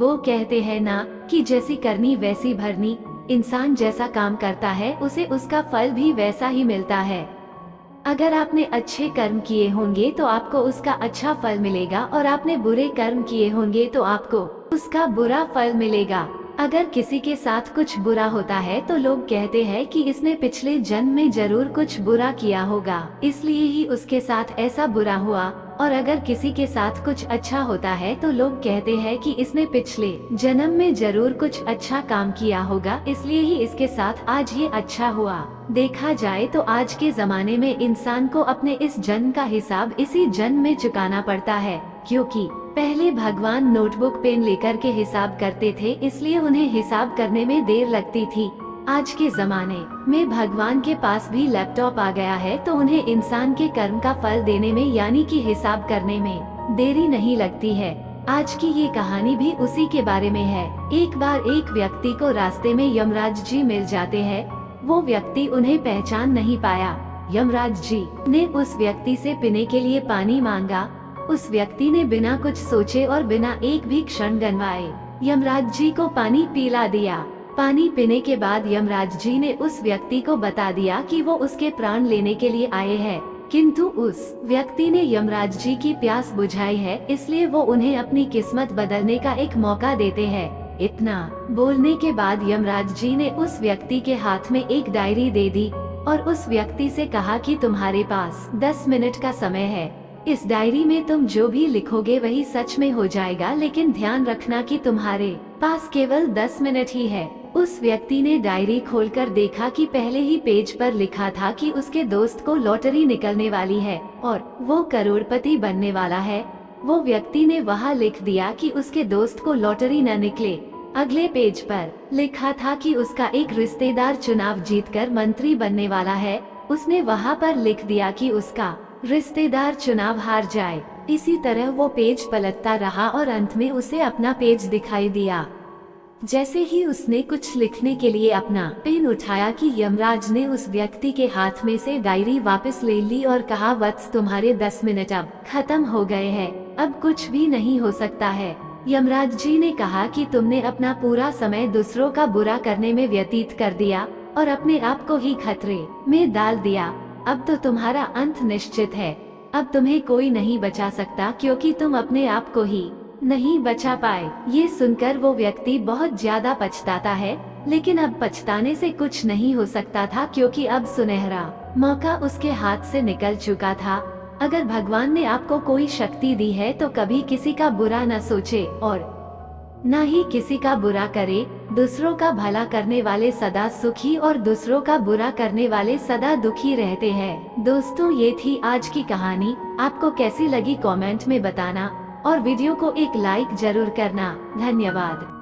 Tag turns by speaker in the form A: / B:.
A: वो कहते हैं ना कि जैसी करनी वैसी भरनी। इंसान जैसा काम करता है उसे उसका फल भी वैसा ही मिलता है। अगर आपने अच्छे कर्म किए होंगे तो आपको उसका अच्छा फल मिलेगा, और आपने बुरे कर्म किए होंगे तो आपको उसका बुरा फल मिलेगा। अगर किसी के साथ कुछ बुरा होता है तो लोग कहते हैं कि इसने पिछले जन्म में जरूर कुछ बुरा किया होगा, इसलिए ही उसके साथ ऐसा बुरा हुआ। और अगर किसी के साथ कुछ अच्छा होता है तो लोग कहते हैं कि इसने पिछले जन्म में जरूर कुछ अच्छा काम किया होगा, इसलिए ही इसके साथ आज ये अच्छा हुआ। देखा जाए तो आज के जमाने में इंसान को अपने इस जन्म का हिसाब इसी जन्म में चुकाना पड़ता है, क्योंकि पहले भगवान नोटबुक पेन लेकर के हिसाब करते थे, इसलिए उन्हें हिसाब करने में देर लगती थी। आज के जमाने में भगवान के पास भी लैपटॉप आ गया है, तो उन्हें इंसान के कर्म का फल देने में यानी कि हिसाब करने में देरी नहीं लगती है। आज की ये कहानी भी उसी के बारे में है। एक बार एक व्यक्ति को रास्ते में यमराज जी मिल जाते हैं। वो व्यक्ति उन्हें पहचान नहीं पाया। यमराज जी ने उस व्यक्ति से पीने के लिए पानी मांगा। उस व्यक्ति ने बिना कुछ सोचे और बिना एक भी क्षण गंवाए यमराज जी को पानी पिला दिया। पानी पीने के बाद यमराज जी ने उस व्यक्ति को बता दिया कि वो उसके प्राण लेने के लिए आए हैं, किंतु उस व्यक्ति ने यमराज जी की प्यास बुझाई है, इसलिए वो उन्हें अपनी किस्मत बदलने का एक मौका देते हैं। इतना बोलने के बाद यमराज जी ने उस व्यक्ति के हाथ में एक डायरी दे दी और उस व्यक्ति से कहा कि तुम्हारे पास 10 मिनट का समय है। इस डायरी में तुम जो भी लिखोगे वही सच में हो जाएगा, लेकिन ध्यान रखना कि तुम्हारे पास केवल 10 मिनट ही है। उस व्यक्ति ने डायरी खोलकर देखा कि पहले ही पेज पर लिखा था कि उसके दोस्त को लॉटरी निकलने वाली है और वो करोड़पति बनने वाला है। वो व्यक्ति ने वहाँ लिख दिया कि उसके दोस्त को लॉटरी न निकले। अगले पेज पर लिखा था कि उसका एक रिश्तेदार चुनाव जीतकर मंत्री बनने वाला है। उसने वहाँ पर लिख दिया कि उसका रिश्तेदार चुनाव हार जाए। इसी तरह वो पेज पलटता रहा और अंत में उसे अपना पेज दिखाई दिया। जैसे ही उसने कुछ लिखने के लिए अपना पेन उठाया कि यमराज ने उस व्यक्ति के हाथ में से डायरी वापस ले ली और कहा, वत्स तुम्हारे 10 मिनट अब खत्म हो गए हैं, अब कुछ भी नहीं हो सकता है। यमराज जी ने कहा कि तुमने अपना पूरा समय दूसरों का बुरा करने में व्यतीत कर दिया और अपने आप को ही खतरे में डाल दिया। अब तो तुम्हारा अंत निश्चित है। अब तुम्हें कोई नहीं बचा सकता, क्योंकि तुम अपने आप को ही नहीं बचा पाए। ये सुनकर वो व्यक्ति बहुत ज्यादा पछताता है, लेकिन अब पछताने से कुछ नहीं हो सकता था, क्योंकि अब सुनहरा मौका उसके हाथ से निकल चुका था। अगर भगवान ने आपको कोई शक्ति दी है तो कभी किसी का बुरा न सोचे और न ही किसी का बुरा करे। दूसरों का भला करने वाले सदा सुखी और दूसरों का बुरा करने वाले सदा दुखी रहते हैं। दोस्तों, ये थी आज की कहानी। आपको कैसी लगी कमेंट में बताना और वीडियो को एक लाइक जरूर करना। धन्यवाद।